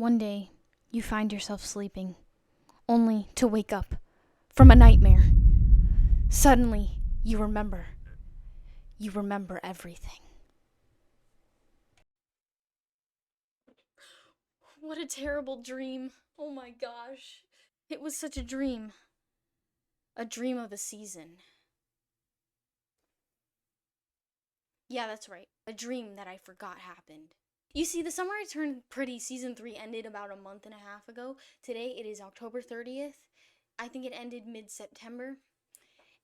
One day, you find yourself sleeping, only to wake up from a nightmare. Suddenly, you remember. You remember everything. What a terrible dream. Oh my gosh. It was such a dream. A dream of a season. Yeah, that's right. A dream that I forgot happened. You see, The Summer I Turned Pretty season 3 ended about a month and a half ago. Today it is October 30th. I think it ended mid September.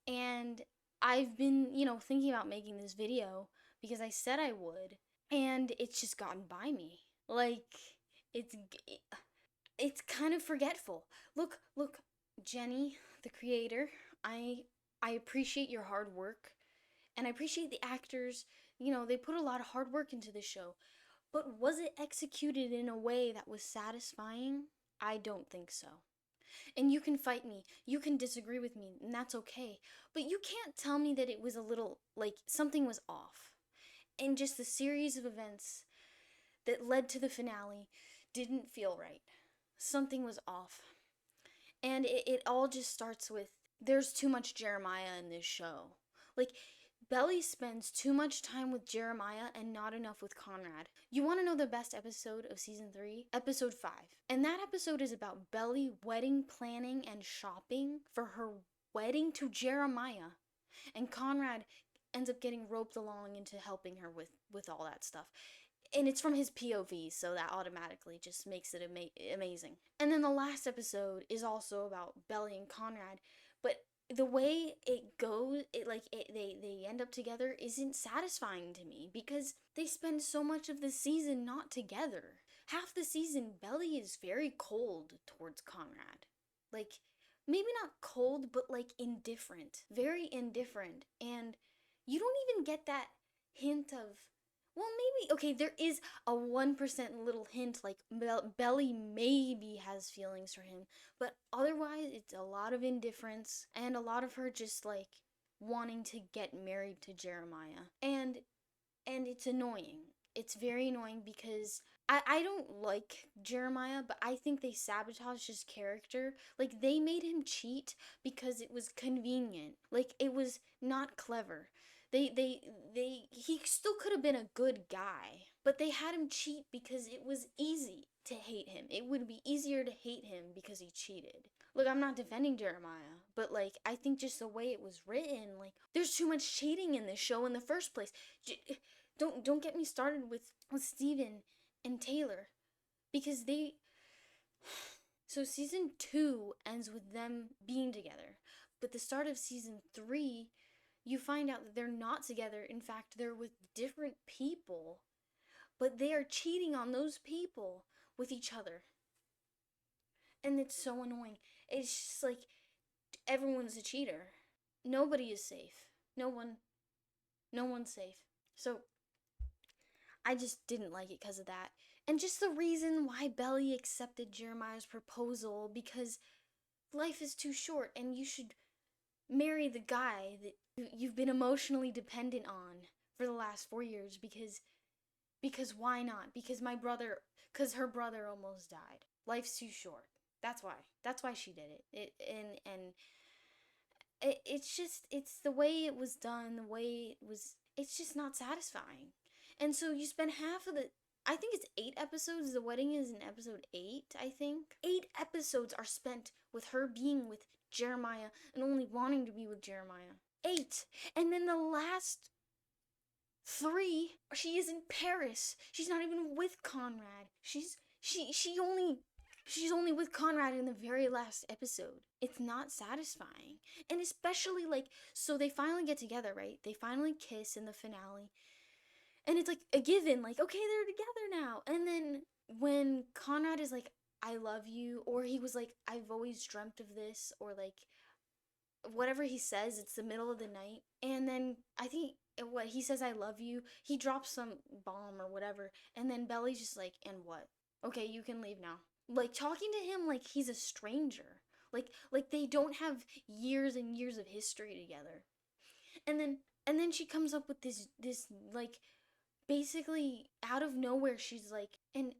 And I've been, thinking about making this video because I said I would, and it's just gotten by me. Like it's it's kind of forgetful. Look, Jenny, the creator, I appreciate your hard work, and I appreciate the actors. They put a lot of hard work into the show. But was it executed in a way that was satisfying? I don't think so. And you can fight me, you can disagree with me, and that's okay. But you can't tell me that it was a little, like, something was off. And just the series of events that led to the finale didn't feel right. Something was off. And it all just starts with there's too much Jeremiah in this show. Like, Belly spends too much time with Jeremiah and not enough with Conrad. You want to know the best episode of season 3? Episode 5. And that episode is about Belly wedding planning and shopping for her wedding to Jeremiah. And Conrad ends up getting roped along into helping her with all that stuff. And it's from his POV, so that automatically just makes it amazing. And then the last episode is also about Belly and Conrad, but the way it goes, they end up together isn't satisfying to me because they spend so much of the season not together. Half the season, Belly is very cold towards Conrad. Like, maybe not cold, but like indifferent. Very indifferent. And you don't even get that hint of, well, maybe, okay, there is a 1% little hint, like Belly maybe has feelings for him, but otherwise, it's a lot of indifference and a lot of her just like wanting to get married to Jeremiah. And it's annoying. It's very annoying because I don't like Jeremiah, but I think they sabotaged his character. Like, they made him cheat because it was convenient. Like, it was not clever. He still could have been a good guy, but they had him cheat because it was easy to hate him. It would be easier to hate him because he cheated. Look, I'm not defending Jeremiah, but like, I think just the way it was written, like, there's too much cheating in this show in the first place. Don't get me started with Steven and Taylor, because they so season 2 ends with them being together, but the start of season 3 you find out that they're not together. In fact, they're with different people, but they are cheating on those people with each other. And it's so annoying. It's just like everyone's a cheater. Nobody is safe. No one's safe. So I just didn't like it because of that. And just the reason why Belly accepted Jeremiah's proposal, because life is too short and you should marry the guy that you've been emotionally dependent on for the last 4 years, because why not? Because her brother almost died. Life's too short. That's why she did it. It's the way it was done, the way it was, it's just not satisfying. And so you spend half of the, I think it's 8 episodes. The wedding is in episode 8, I think. 8 episodes are spent with her being with Jeremiah and only wanting to be with Jeremiah. 8. And then the last 3, she is in Paris. She's not even with Conrad. She's only with Conrad in the very last episode. It's not satisfying. And especially, like, so they finally get together, right? They finally kiss in the finale. And it's like a given, like, okay, they're together now. And then when Conrad is like, I love you, or he was like, I've always dreamt of this, or like, whatever he says, it's the middle of the night. And then I think what he says, I love you, he drops some bomb or whatever. And then Belly's just like, and what? Okay, you can leave now. Like, talking to him like he's a stranger. Like they don't have years and years of history together. And then she comes up with this like basically out of nowhere she's like, and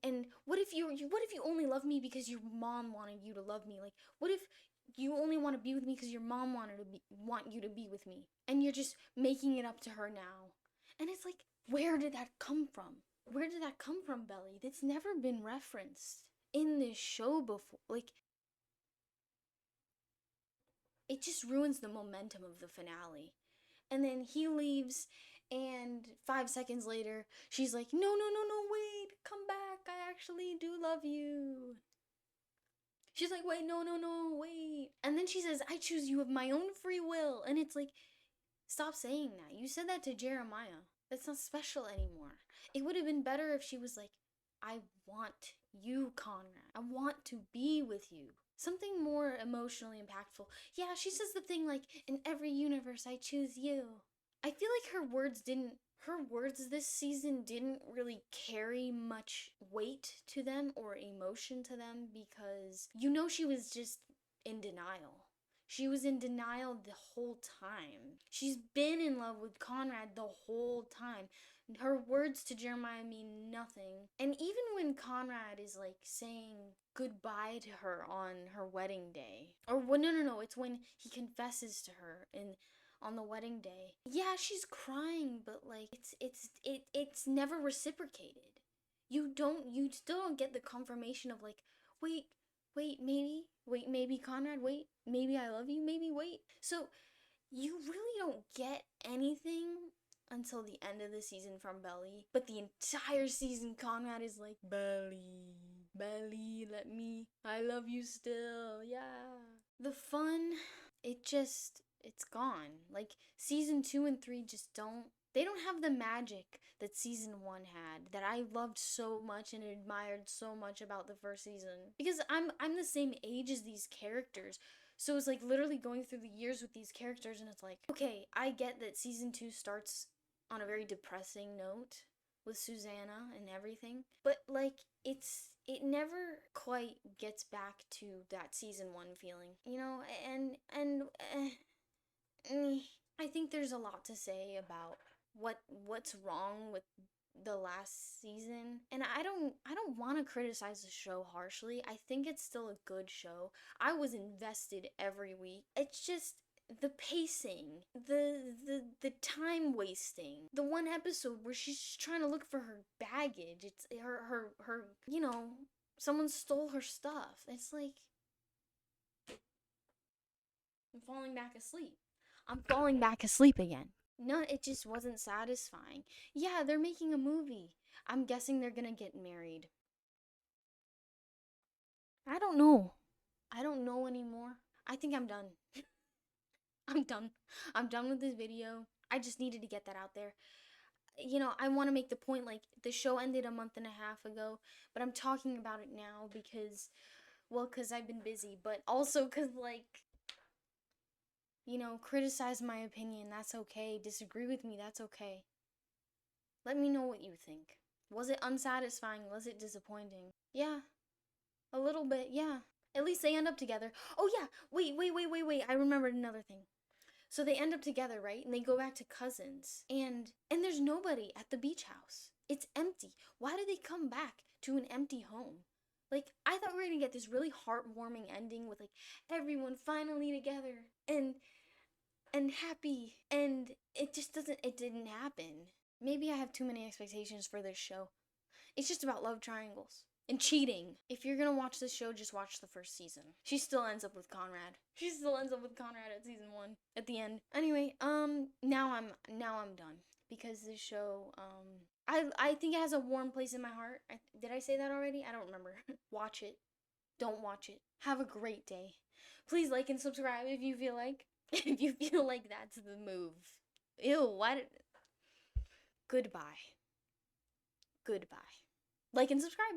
what if what if you only love me because your mom wanted you to love me? Like, what if you only want to be with me because your mom want you to be with me, and you're just making it up to her now? And it's like, where did that come from? Where did that come from, Belly? That's never been referenced in this show before. Like, it just ruins the momentum of the finale. And then he leaves, and 5 seconds later, she's like, no, no, no, no, wait, come back. I actually do love you. She's like, wait, no, no, no, wait. And then she says, I choose you of my own free will. And it's like, stop saying that. You said that to Jeremiah. That's not special anymore. It would have been better if she was like, I want you, Conrad. I want to be with you. Something more emotionally impactful. Yeah, she says the thing like, in every universe, I choose you. I feel like her words this season didn't really carry much weight to them or emotion to them, because she was just in denial. She was in denial the whole time. She's been in love with Conrad the whole time. Her words to Jeremiah mean nothing. And even when Conrad is like saying goodbye to her on her wedding day, or well, no, it's when he confesses to her on the wedding day. Yeah, she's crying, but like it's never reciprocated. You still don't get the confirmation of like, wait, maybe Conrad, wait, maybe I love you, maybe wait. So you really don't get anything until the end of the season from Belly. But the entire season, Conrad is like, Belly, I love you still, yeah. The fun, it's gone. Like, season 2 and 3 just they don't have the magic that season 1 had, that I loved so much and admired so much about the first season. Because I'm the same age as these characters. So it's like literally going through the years with these characters, and it's like, okay, I get that season 2 starts on a very depressing note with Susanna and everything, but like it never quite gets back to that season 1 feeling, I think there's a lot to say about what's wrong with the last season. And I don't want to criticize the show harshly. I think it's still a good show. I was invested every week. It's just the pacing, the time wasting. The one episode where she's just trying to look for her baggage. It's her someone stole her stuff. It's like, I'm falling back asleep. I'm falling back asleep again. No, it just wasn't satisfying. Yeah, they're making a movie. I'm guessing they're gonna get married. I don't know. I don't know anymore. I think I'm done. I'm done. I'm done with this video. I just needed to get that out there. I want to make the point, like, the show ended a month and a half ago, but I'm talking about it now because I've been busy, but also because, like, criticize my opinion, that's okay. Disagree with me, that's okay. Let me know what you think. Was it unsatisfying? Was it disappointing? Yeah. A little bit, yeah. At least they end up together. Oh yeah, wait. I remembered another thing. So they end up together, right? And they go back to cousins. And there's nobody at the beach house. It's empty. Why did they come back to an empty home? Like, I thought we were gonna get this really heartwarming ending with like everyone finally together and happy, and it didn't happen. Maybe I have too many expectations for this show. It's just about love triangles and cheating. If you're gonna watch this show, just watch the first season. She still ends up with Conrad. She still ends up with Conrad at season 1 at the end. Anyway, now I'm done because this show I think it has a warm place in my heart. Did I say that already? I don't remember. Watch it. Don't watch it. Have a great day. Please like and subscribe if you feel like that's the move. Ew, what? Goodbye. Like and subscribe.